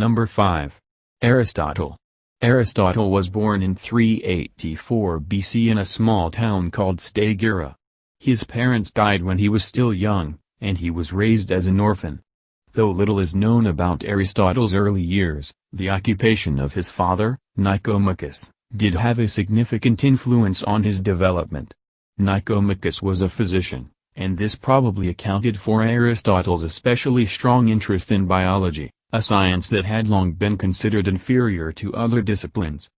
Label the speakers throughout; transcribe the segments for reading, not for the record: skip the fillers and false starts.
Speaker 1: Number 5. Aristotle. Aristotle was born in 384 BC in a small town called Stagira. His parents died when he was still young, and he was raised as an orphan. Though little is known about Aristotle's early years, the occupation of his father, Nicomachus, did have a significant influence on his development. Nicomachus was a physician, and this probably accounted for Aristotle's especially strong interest in biology, a science that had long been considered inferior to other disciplines.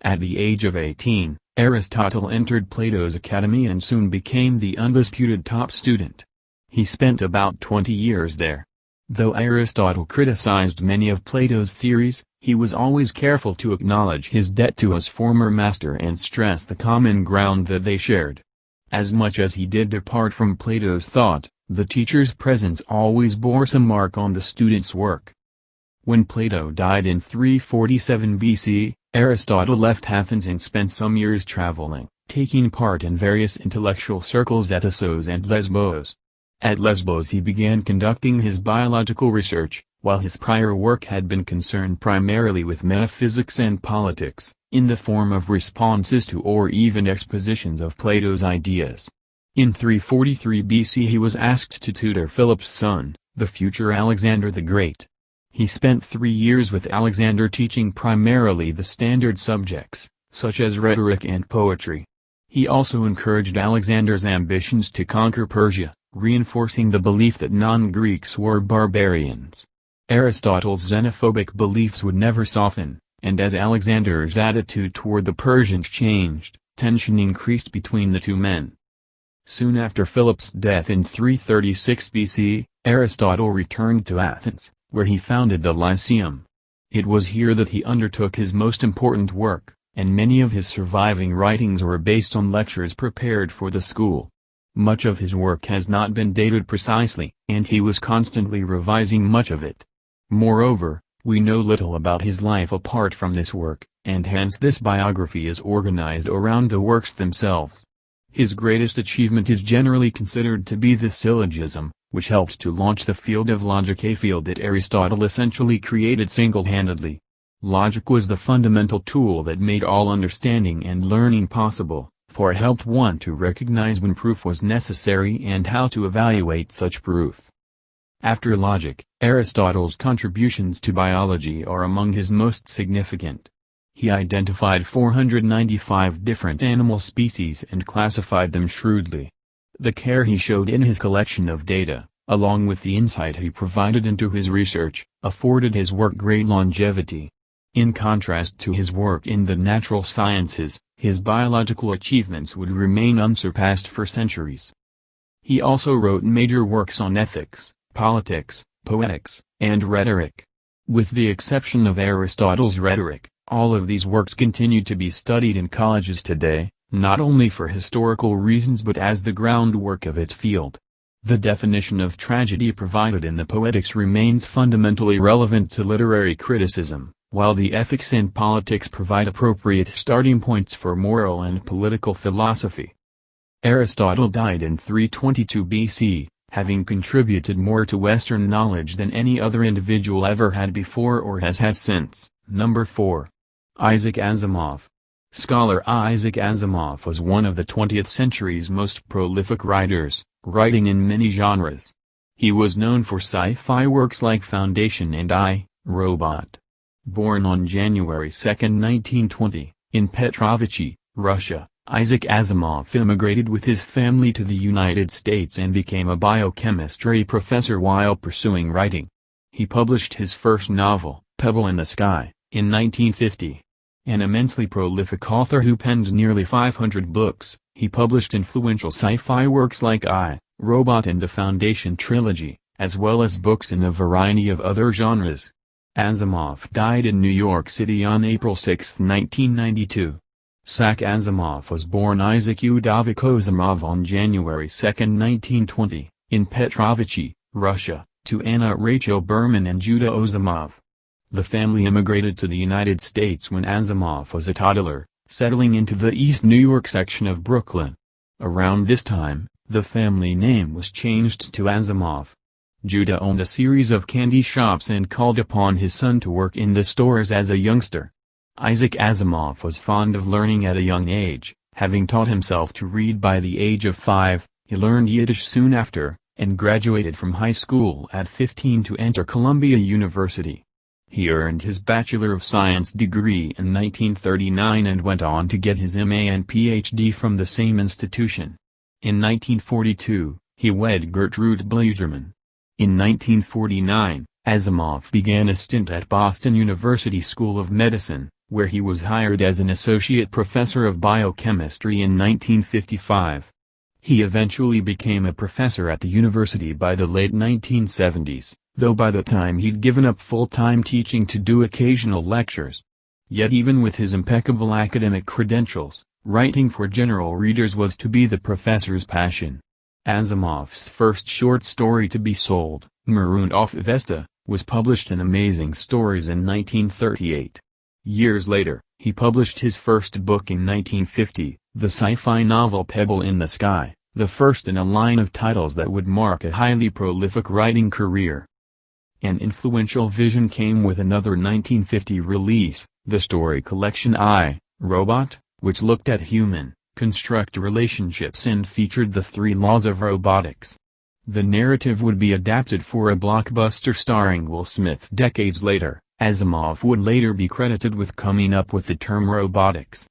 Speaker 1: At the age of 18, Aristotle entered Plato's academy and soon became the undisputed top student. He spent about 20 years there. Though Aristotle criticized many of Plato's theories, he was always careful to acknowledge his debt to his former master and stress the common ground that they shared. As much as he did depart from Plato's thought, the teacher's presence always bore some mark on the student's work. When Plato died in 347 BC, Aristotle left Athens and spent some years traveling, taking part in various intellectual circles at Assos and Lesbos. At Lesbos he began conducting his biological research, while his prior work had been concerned primarily with metaphysics and politics, in the form of responses to or even expositions of Plato's ideas. In 343 BC he was asked to tutor Philip's son, the future Alexander the Great. He spent 3 years with Alexander teaching primarily the standard subjects, such as rhetoric and poetry. He also encouraged Alexander's ambitions to conquer Persia, reinforcing the belief that non-Greeks were barbarians. Aristotle's xenophobic beliefs would never soften, and as Alexander's attitude toward the Persians changed, tension increased between the two men. Soon after Philip's death in 336 BC, Aristotle returned to Athens, where he founded the Lyceum. It was here that he undertook his most important work, and many of his surviving writings were based on lectures prepared for the school. Much of his work has not been dated precisely, and he was constantly revising much of it. Moreover, we know little about his life apart from this work, and hence this biography is organized around the works themselves. His greatest achievement is generally considered to be the syllogism, which helped to launch the field of logic, a field that Aristotle essentially created single-handedly. Logic was the fundamental tool that made all understanding and learning possible, for it helped one to recognize when proof was necessary and how to evaluate such proof. After logic, Aristotle's contributions to biology are among his most significant. He identified 495 different animal species and classified them shrewdly. The care he showed in his collection of data, along with the insight he provided into his research, afforded his work great longevity. In contrast to his work in the natural sciences, his biological achievements would remain unsurpassed for centuries. He also wrote major works on ethics, politics, poetics, and rhetoric. With the exception of Aristotle's Rhetoric, all of these works continue to be studied in colleges today, not only for historical reasons but as the groundwork of its field. The definition of tragedy provided in the Poetics remains fundamentally relevant to literary criticism, while the ethics and politics provide appropriate starting points for moral and political philosophy. Aristotle died in 322 BC, having contributed more to Western knowledge than any other individual ever had before or has had since. Number 4. Isaac Asimov. Scholar Isaac Asimov was one of the 20th century's most prolific writers, writing in many genres. He was known for sci-fi works like Foundation and I, Robot. Born on January 2, 1920, in Petrovichi, Russia, Isaac Asimov immigrated with his family to the United States and became a biochemistry professor while pursuing writing. He published his first novel, Pebble in the Sky, in 1950. An immensely prolific author who penned nearly 500 books, he published influential sci-fi works like I, Robot and the Foundation trilogy, as well as books in a variety of other genres. Asimov died in New York City on April 6, 1992. Isaac Asimov was born Isaac Yudovich Asimov on January 2, 1920, in Petrovichi, Russia, to Anna Rachel Berman and Judah Asimov. The family immigrated to the United States when Asimov was a toddler, settling into the East New York section of Brooklyn. Around this time, the family name was changed to Asimov. Judah owned a series of candy shops and called upon his son to work in the stores as a youngster. Isaac Asimov was fond of learning at a young age, having taught himself to read by the age of 5, he learned Yiddish soon after, and graduated from high school at 15 to enter Columbia University. He earned his Bachelor of Science degree in 1939 and went on to get his MA and PhD from the same institution. In 1942, he wed Gertrude Blugerman. In 1949, Asimov began a stint at Boston University School of Medicine, where he was hired as an associate professor of biochemistry in 1955. He eventually became a professor at the university by the late 1970s, though by the time he'd given up full-time teaching to do occasional lectures. Yet even with his impeccable academic credentials, writing for general readers was to be the professor's passion. Asimov's first short story to be sold, Marooned Off Vesta, was published in Amazing Stories in 1938. Years later, he published his first book in 1950, the sci-fi novel Pebble in the Sky, the first in a line of titles that would mark a highly prolific writing career. An influential vision came with another 1950 release, the story collection I, Robot, which looked at human, construct relationships and featured the 3 laws of robotics. The narrative would be adapted for a blockbuster starring Will Smith decades later. Asimov would later be credited with coming up with the term robotics.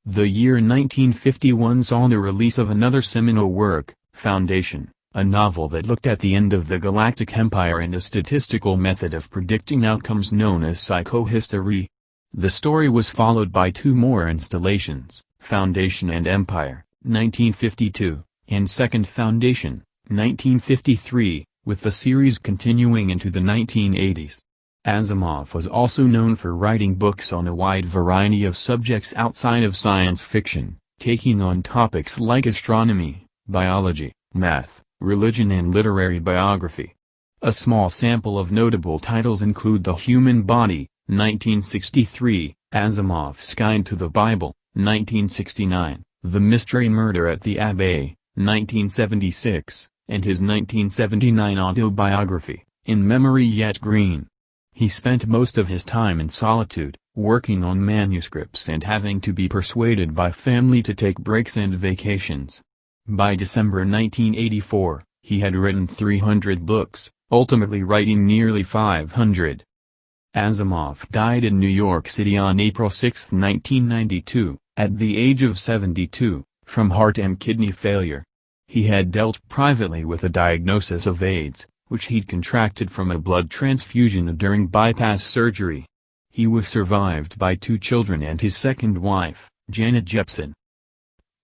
Speaker 1: The year 1951 saw the release of another seminal work, Foundation, a novel that looked at the end of the Galactic Empire and a statistical method of predicting outcomes known as psychohistory. The story was followed by 2 more installations, Foundation and Empire, 1952, and Second Foundation, 1953, with the series continuing into the 1980s. Asimov was also known for writing books on a wide variety of subjects outside of science fiction, taking on topics like astronomy, biology, math, religion and literary biography. A small sample of notable titles include The Human Body, 1963, Asimov's Guide to the Bible, 1969, The Mystery Murder at the Abbey, 1976, and his 1979 autobiography, In Memory Yet Green. He spent most of his time in solitude, working on manuscripts and having to be persuaded by family to take breaks and vacations. By December 1984, he had written 300 books, ultimately writing nearly 500. Asimov died in New York City on April 6, 1992, at the age of 72, from heart and kidney failure. He had dealt privately with a diagnosis of AIDS, which he'd contracted from a blood transfusion during bypass surgery. He was survived by 2 children and his second wife, Janet Jepson.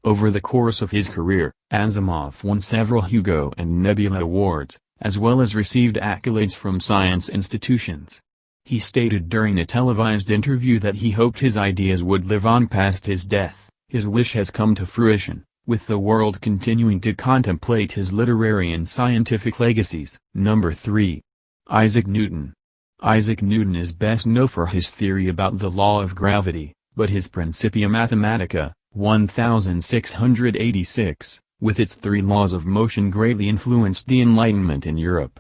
Speaker 1: Over the course of his career, Asimov won several Hugo and Nebula Awards, as well as received accolades from science institutions. He stated during a televised interview that he hoped his ideas would live on past his death. His wish has come to fruition, with the world continuing to contemplate his literary and scientific legacies. Number 3. Isaac Newton. Isaac Newton is best known for his theory about the law of gravity, but his Principia Mathematica, 1686, with its 3 laws of motion greatly influenced the Enlightenment in Europe.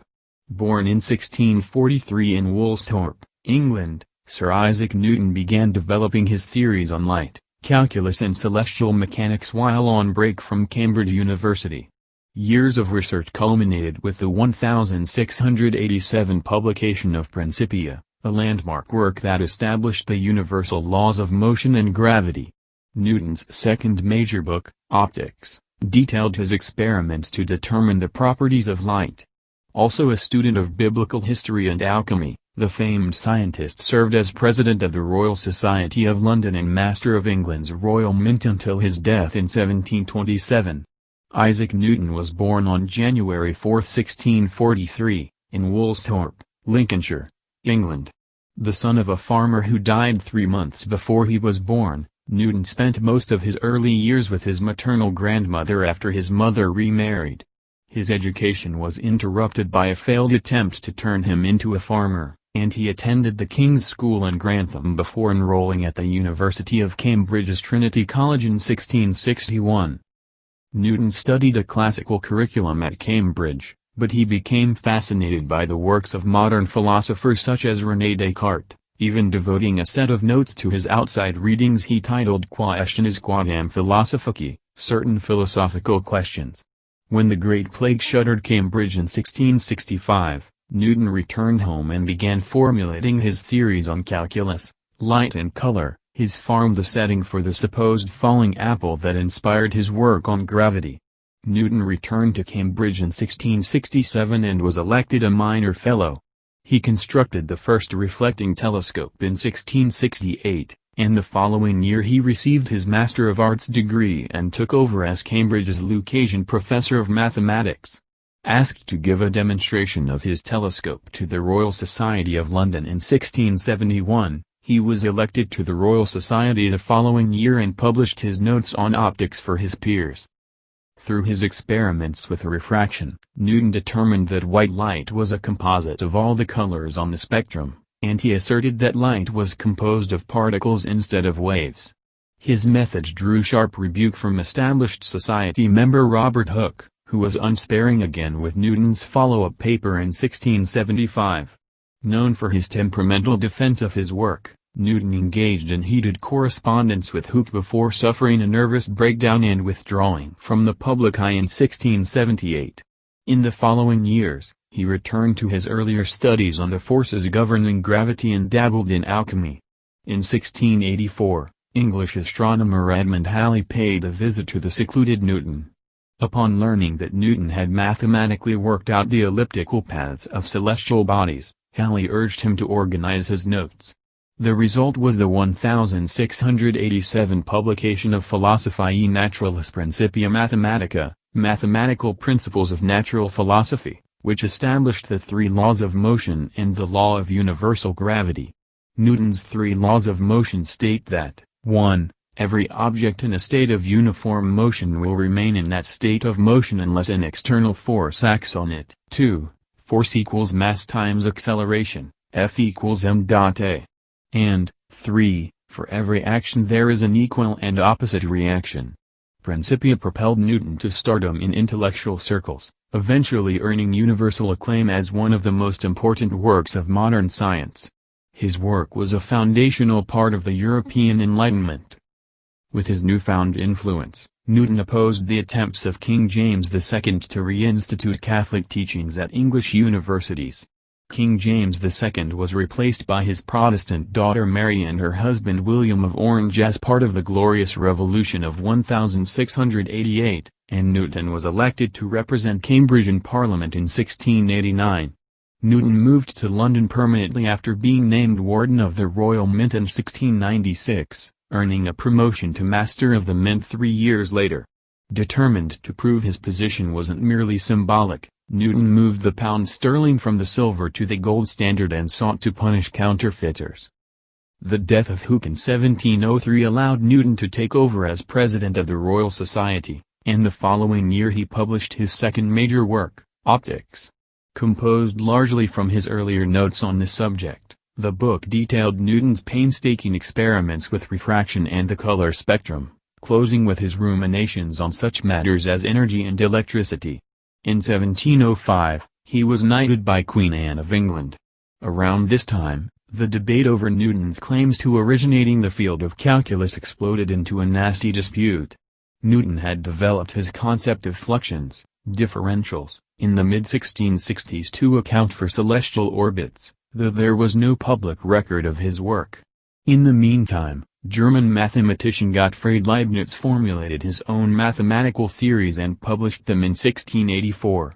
Speaker 1: Born in 1643 in Woolsthorpe, England, Sir Isaac Newton began developing his theories on light, calculus and celestial mechanics while on break from Cambridge University. Years of research culminated with the 1687 publication of Principia, a landmark work that established the universal laws of motion and gravity. Newton's second major book, Optics, detailed his experiments to determine the properties of light. Also a student of biblical history and alchemy, the famed scientist served as president of the Royal Society of London and Master of England's Royal Mint until his death in 1727. Isaac Newton was born on January 4, 1643, in Woolsthorpe, Lincolnshire, England. The son of a farmer who died 3 months before he was born, Newton spent most of his early years with his maternal grandmother after his mother remarried. His education was interrupted by a failed attempt to turn him into a farmer, and he attended the King's School in Grantham before enrolling at the University of Cambridge's Trinity College in 1661. Newton studied a classical curriculum at Cambridge, but he became fascinated by the works of modern philosophers such as René Descartes, even devoting a set of notes to his outside readings he titled Quaestiones Quaddam Philosophicae, certain philosophical questions. When the Great Plague shuttered Cambridge in 1665, Newton returned home and began formulating his theories on calculus, light and color. His farm the setting for the supposed falling apple that inspired his work on gravity. Newton returned to Cambridge in 1667 and was elected a minor fellow. He constructed the first reflecting telescope in 1668, and the following year he received his Master of Arts degree and took over as Cambridge's Lucasian Professor of Mathematics. Asked to give a demonstration of his telescope to the Royal Society of London in 1671, he was elected to the Royal Society the following year and published his notes on optics for his peers. Through his experiments with refraction, Newton determined that white light was a composite of all the colors on the spectrum, and he asserted that light was composed of particles instead of waves. His methods drew sharp rebuke from established society member Robert Hooke, who was unsparing again with Newton's follow-up paper in 1675. Known for his temperamental defense of his work, Newton engaged in heated correspondence with Hooke before suffering a nervous breakdown and withdrawing from the public eye in 1678. In the following years, he returned to his earlier studies on the forces governing gravity and dabbled in alchemy. In 1684, English astronomer Edmund Halley paid a visit to the secluded Newton. Upon learning that Newton had mathematically worked out the elliptical paths of celestial bodies, Halley urged him to organize his notes. The result was the 1687 publication of Philosophiae Naturalis Principia Mathematica, Mathematical Principles of Natural Philosophy, which established the three laws of motion and the law of universal gravity. Newton's three laws of motion state that, 1. Every object in a state of uniform motion will remain in that state of motion unless an external force acts on it. 2. Force equals mass times acceleration, F equals m.a. And, 3. For every action there is an equal and opposite reaction. Principia propelled Newton to stardom in intellectual circles, eventually earning universal acclaim as one of the most important works of modern science. His work was a foundational part of the European Enlightenment. With his newfound influence, Newton opposed the attempts of King James II to reinstitute Catholic teachings at English universities. King James II was replaced by his Protestant daughter Mary and her husband William of Orange as part of the Glorious Revolution of 1688, and Newton was elected to represent Cambridge in Parliament in 1689. Newton moved to London permanently after being named Warden of the Royal Mint in 1696. Earning a promotion to Master of the Mint 3 years later. Determined to prove his position wasn't merely symbolic, Newton moved the pound sterling from the silver to the gold standard and sought to punish counterfeiters. The death of Hooke in 1703 allowed Newton to take over as president of the Royal Society, and the following year he published his second major work, Optics. Composed largely from his earlier notes on the subject. The book detailed Newton's painstaking experiments with refraction and the color spectrum, closing with his ruminations on such matters as energy and electricity. In 1705, he was knighted by Queen Anne of England. Around this time, the debate over Newton's claims to originating the field of calculus exploded into a nasty dispute. Newton had developed his concept of fluxions, differentials, in the mid-1660s to account for celestial orbits, though there was no public record of his work. In the meantime, German mathematician Gottfried Leibniz formulated his own mathematical theories and published them in 1684.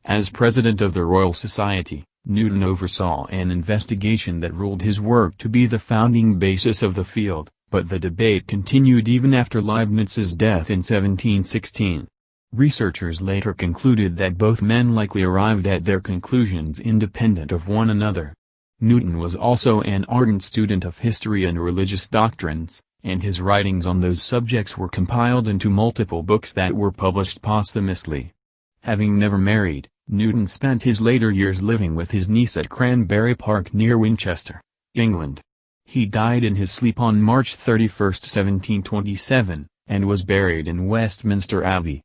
Speaker 1: As president of the Royal Society, Newton oversaw an investigation that ruled his work to be the founding basis of the field, but the debate continued even after Leibniz's death in 1716. Researchers later concluded that both men likely arrived at their conclusions independent of one another. Newton was also an ardent student of history and religious doctrines, and his writings on those subjects were compiled into multiple books that were published posthumously. Having never married, Newton spent his later years living with his niece at Cranberry Park near Winchester, England. He died in his sleep on March 31, 1727, and was buried in Westminster Abbey.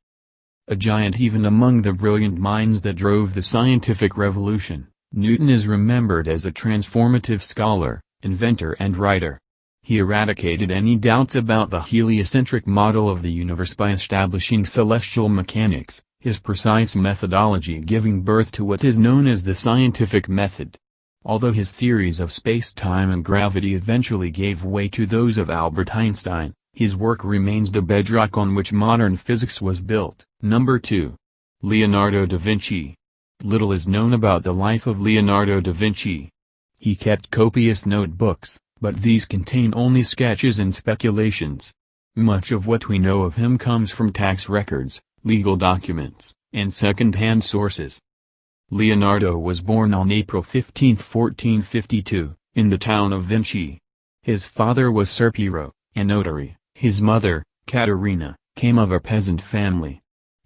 Speaker 1: A giant even among the brilliant minds that drove the scientific revolution, Newton is remembered as a transformative scholar, inventor and writer. He eradicated any doubts about the heliocentric model of the universe by establishing celestial mechanics, his precise methodology giving birth to what is known as the scientific method. Although his theories of space-time and gravity eventually gave way to those of Albert Einstein, his work remains the bedrock on which modern physics was built. Number 2. Leonardo da Vinci. Little is known about the life of Leonardo da Vinci. He kept copious notebooks, but these contain only sketches and speculations. Much of what we know of him comes from tax records, legal documents, and second-hand sources. Leonardo was born on April 15, 1452, in the town of Vinci. His father was Ser Piero, a notary. His mother, Caterina, came of a peasant family.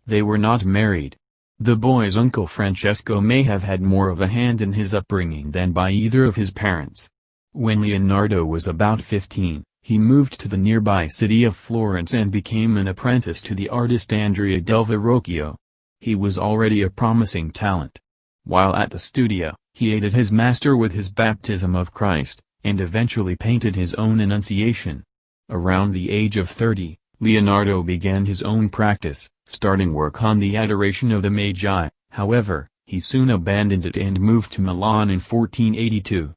Speaker 1: They were not married. The boy's uncle Francesco may have had more of a hand in his upbringing than by either of his parents. When Leonardo was about 15, he moved to the nearby city of Florence and became an apprentice to the artist Andrea del Verrocchio. He was already a promising talent. While at the studio, he aided his master with his baptism of Christ, and eventually painted his own Annunciation. Around the age of 30, Leonardo began his own practice, starting work on the Adoration of the Magi. However, he soon abandoned it and moved to Milan in 1482.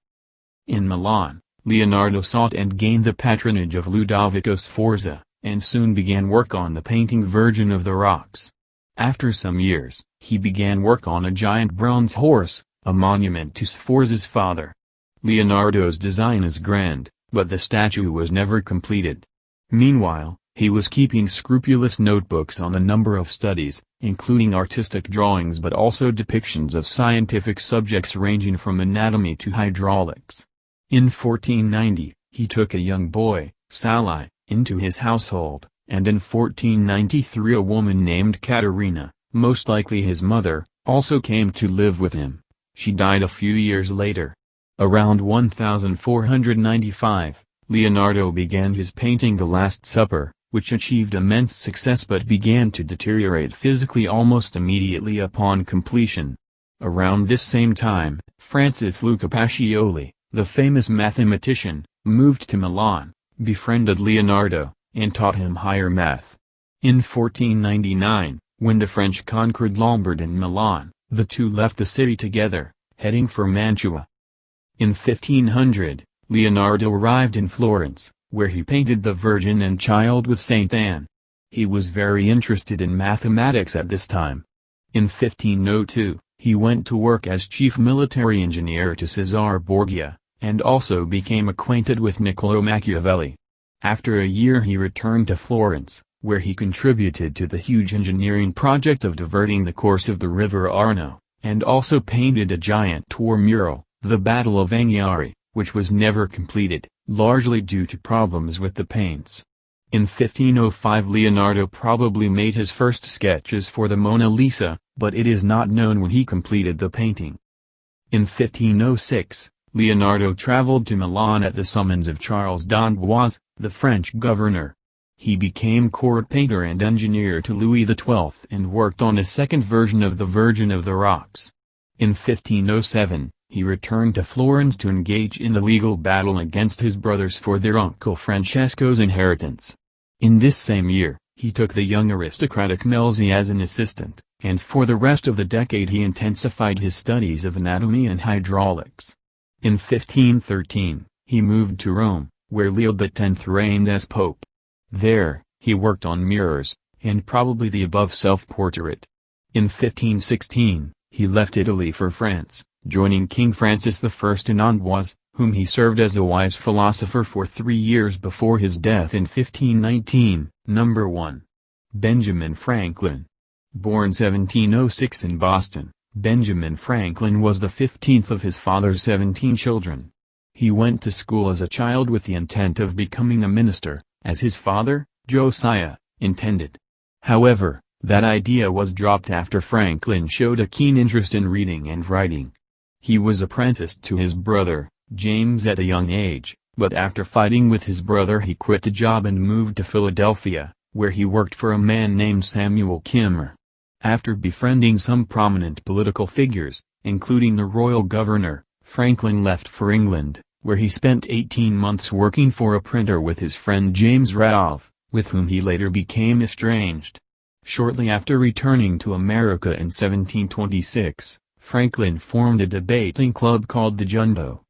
Speaker 1: In Milan, Leonardo sought and gained the patronage of Ludovico Sforza, and soon began work on the painting Virgin of the Rocks. After some years, he began work on a giant bronze horse, a monument to Sforza's father. Leonardo's design is grand, but the statue was never completed. Meanwhile, he was keeping scrupulous notebooks on a number of studies, including artistic drawings but also depictions of scientific subjects ranging from anatomy to hydraulics. In 1490, he took a young boy, Sali, into his household, and in 1493 a woman named Caterina, most likely his mother, also came to live with him. She died a few years later. Around 1495, Leonardo began his painting The Last Supper, which achieved immense success but began to deteriorate physically almost immediately upon completion. Around this same time, Francis Luca Pacioli, the famous mathematician, moved to Milan, befriended Leonardo, and taught him higher math. In 1499, when the French conquered Lombard and Milan, the two left the city together, heading for Mantua. In 1500, Leonardo arrived in Florence, where he painted the Virgin and Child with Saint Anne. He was very interested in mathematics at this time. In 1502, he went to work as chief military engineer to Cesare Borgia, and also became acquainted with Niccolò Machiavelli. After a year he returned to Florence, where he contributed to the huge engineering project of diverting the course of the river Arno, and also painted a giant tour mural, The Battle of Anghiari, which was never completed, largely due to problems with the paints. In 1505 Leonardo probably made his first sketches for the Mona Lisa, but it is not known when he completed the painting. In 1506, Leonardo traveled to Milan at the summons of Charles d'Amboise, the French governor. He became court painter and engineer to Louis XII and worked on a second version of the Virgin of the Rocks. In 1507, he returned to Florence to engage in a legal battle against his brothers for their uncle Francesco's inheritance. In this same year, he took the young aristocratic Melzi as an assistant, and for the rest of the decade he intensified his studies of anatomy and hydraulics. In 1513, he moved to Rome, where Leo X reigned as pope. There, he worked on mirrors, and probably the above self-portrait. In 1516, he left Italy for France, joining King Francis I in Amboise, whom he served as a wise philosopher for 3 years before his death in 1519. Number 1. Benjamin Franklin. Born 1706 in Boston, Benjamin Franklin was the 15th of his father's 17 children. He went to school as a child with the intent of becoming a minister, as his father, Josiah, intended. However, that idea was dropped after Franklin showed a keen interest in reading and writing. He was apprenticed to his brother, James at a young age, but after fighting with his brother he quit the job and moved to Philadelphia, where he worked for a man named Samuel Kimmer. After befriending some prominent political figures, including the royal governor, Franklin left for England, where he spent 18 months working for a printer with his friend James Ralph, with whom he later became estranged. Shortly after returning to America in 1726, Franklin formed a debating club called the Junto.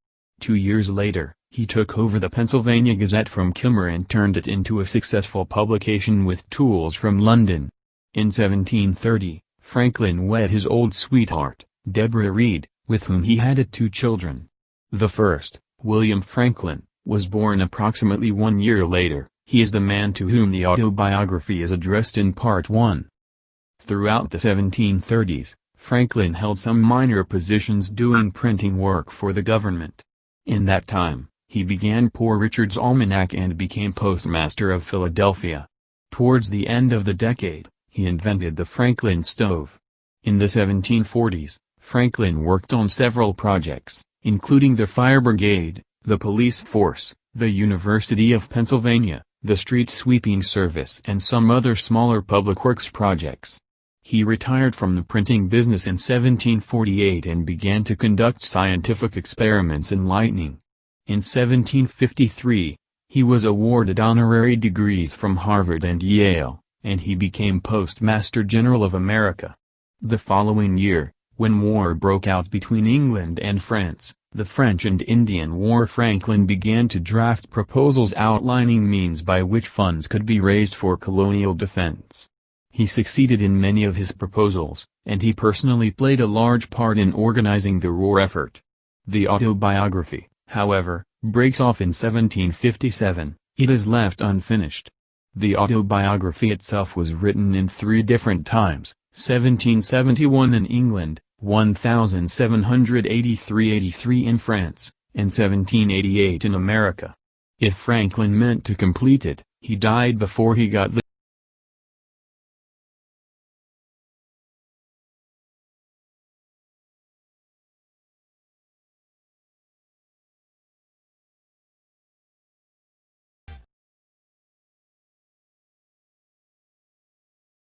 Speaker 1: 2 years later, he took over the Pennsylvania Gazette from Kilmer and turned it into a successful publication with tools from London. In 1730, Franklin wed his old sweetheart, Deborah Reed, with whom he had 2 children. The first, William Franklin, was born approximately 1 year later. He is the man to whom the autobiography is addressed in Part 1. Throughout the 1730s, Franklin held some minor positions doing printing work for the government. In that time, he began Poor Richard's Almanac and became postmaster of Philadelphia. Towards the end of the decade, he invented the Franklin stove. In the 1740s, Franklin worked on several projects, including the fire brigade, the police force, the University of Pennsylvania, the street sweeping service and some other smaller public works projects. He retired from the printing business in 1748 and began to conduct scientific experiments in lightning. In 1753, he was awarded honorary degrees from Harvard and Yale, and he became Postmaster General of America. The following year, when war broke out between England and France, the French and Indian War, Franklin began to draft proposals outlining means by which funds could be raised for colonial defense. He succeeded in many of his proposals, and he personally played a large part in organizing the war effort. The autobiography, however, breaks off in 1757. It is left unfinished. The autobiography itself was written in 3 different times: 1771 in England, 1783–83 in France, and 1788 in America. If Franklin meant to complete it, he died before he got the